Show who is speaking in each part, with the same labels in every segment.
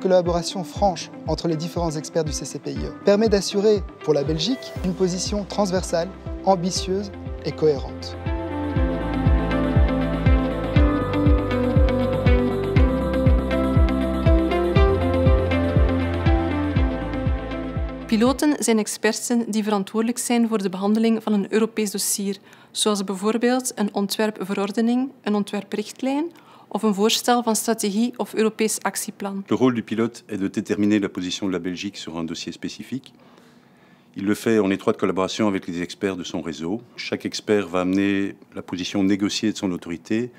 Speaker 1: cette collaboration franche entre les différents experts du CCPIE permet d'assurer, pour la Belgique, une position transversale, ambitieuse et cohérente.
Speaker 2: Piloten zijn experten die verantwoordelijk zijn voor de behandeling van een Europees dossier, zoals bijvoorbeeld een ontwerpverordening, een ontwerprichtlijn of een voorstel van strategie of Europees actieplan.
Speaker 3: Le rôle du pilote est de déterminer la position de la Belgique sur un dossier spécifique. Il le fait en étroite collaboration avec les experts de son réseau. Chaque expert va amener la position négociée de son autorité.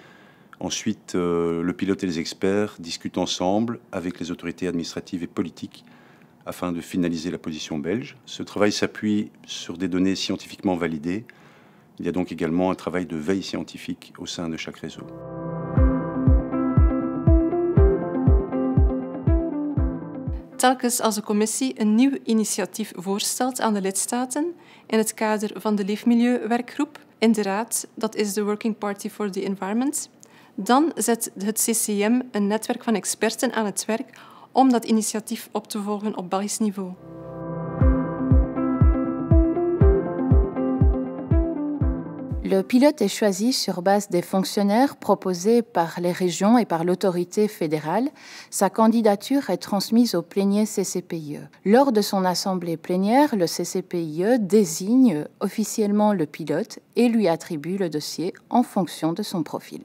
Speaker 3: Ensuite, le pilote et les experts discutent ensemble avec les autorités administratives et politiques afin de finaliser la position belge. Ce travail s'appuie sur des données scientifiquement validées. Il y a donc également un travail de veille scientifique au sein de chaque réseau.
Speaker 2: Telkens als de commissie een nieuw initiatief voorstelt aan de lidstaten in het kader van de Leefmilieuwerkgroep in de Raad, dat is de Working Party for the Environment, dan zet het CCM een netwerk van experten aan het werk om dat initiatief op te volgen op Belgisch niveau.
Speaker 4: Le pilote est choisi sur base des fonctionnaires proposés par les régions et par l'autorité fédérale. Sa candidature est transmise au plénier CCPIE. Lors de son assemblée plénière, le CCPIE désigne officiellement le pilote et lui attribue le dossier en fonction de son profil.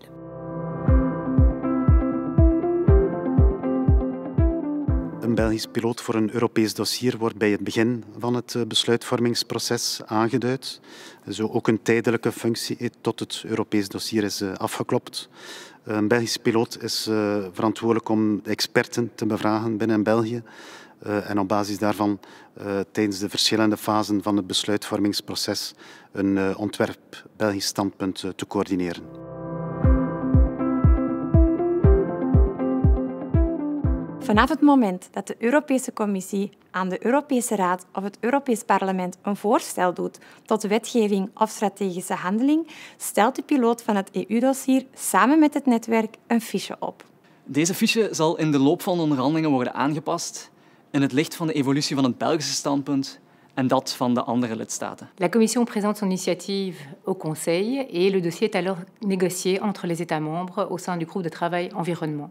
Speaker 5: Een Belgisch piloot voor een Europees dossier wordt bij het begin van het besluitvormingsproces aangeduid. Zo ook een tijdelijke functie tot het Europees dossier is afgeklopt. Een Belgisch piloot is verantwoordelijk om de experten te bevragen binnen België en op basis daarvan tijdens de verschillende fasen van het besluitvormingsproces een ontwerp Belgisch standpunt te coördineren.
Speaker 6: Vanaf het moment dat de Europese Commissie aan de Europese Raad of het Europees Parlement een voorstel doet tot wetgeving of strategische handeling, stelt de piloot van het EU-dossier samen met het netwerk een fiche op.
Speaker 7: Deze fiche zal in de loop van de onderhandelingen worden aangepast in het licht van de evolutie van het Belgische standpunt en dat van de andere lidstaten.
Speaker 8: La Commission présente son initiative au Conseil et le dossier est alors négocié entre les États membres au sein du groupe de travail environnement.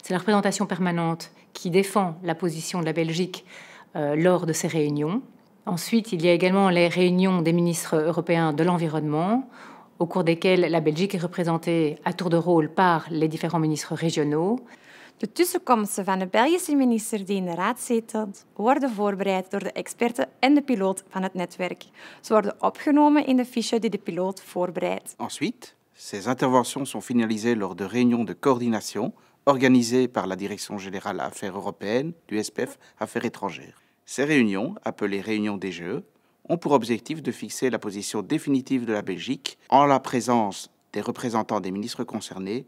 Speaker 8: C'est la représentation permanente qui défend la position de la Belgique lors de ces réunions. Ensuite, il y a également les réunions des ministres européens de l'environnement, au cours desquelles la Belgique est représentée à tour de rôle par les différents ministres régionaux.
Speaker 6: De tussenkomsten van de Belgische minister die in de raad zetelt, worden voorbereid door de experten en de piloot van het netwerk. Ze worden opgenomen in de fiche die de piloot voorbereidt.
Speaker 9: Ensuite, ces interventions sont finalisées lors de réunions de coordination organisées par la Direction générale Affaires européennes du SPF Affaires étrangères. Ces réunions, appelées réunions DGE, ont pour objectif de fixer la position définitive de la Belgique en la présence des représentants des ministres concernés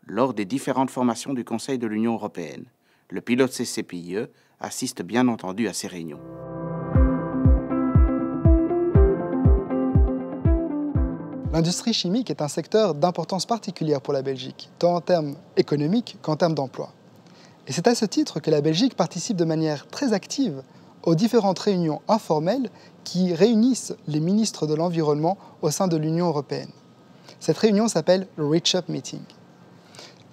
Speaker 9: lors des différentes formations du Conseil de l'Union européenne. Le pilote CCPIE assiste bien entendu à ces réunions.
Speaker 1: L'industrie chimique est un secteur d'importance particulière pour la Belgique, tant en termes économiques qu'en termes d'emploi. Et c'est à ce titre que la Belgique participe de manière très active aux différentes réunions informelles qui réunissent les ministres de l'environnement au sein de l'Union européenne. Cette réunion s'appelle le Reach Up Meeting.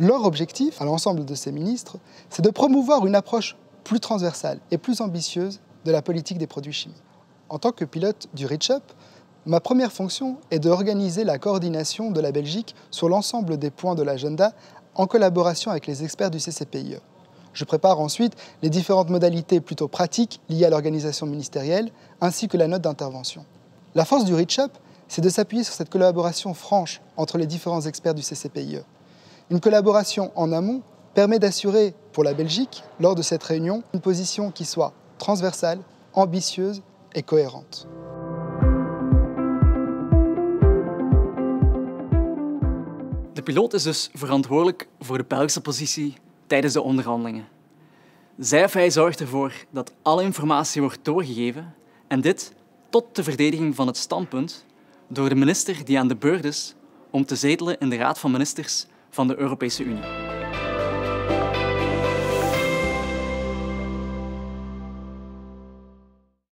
Speaker 1: Leur objectif, à l'ensemble de ces ministres, c'est de promouvoir une approche plus transversale et plus ambitieuse de la politique des produits chimiques. En tant que pilote du Reach Up, ma première fonction est d'organiser la coordination de la Belgique sur l'ensemble des points de l'agenda en collaboration avec les experts du CCPIE. Je prépare ensuite les différentes modalités plutôt pratiques liées à l'organisation ministérielle ainsi que la note d'intervention. La force du Reach Up, c'est de s'appuyer sur cette collaboration franche entre les différents experts du CCPIE. Une collaboration en amont permet d'assurer pour la Belgique, lors de cette réunion, une position qui soit transversale, ambitieuse et cohérente.
Speaker 7: De piloot is dus verantwoordelijk voor de Belgische positie tijdens de onderhandelingen. Zij of hij zorgt ervoor dat alle informatie wordt doorgegeven en dit tot de verdediging van het standpunt door de minister die aan de beurt is om te zetelen in de Raad van Ministers van de Europese Unie.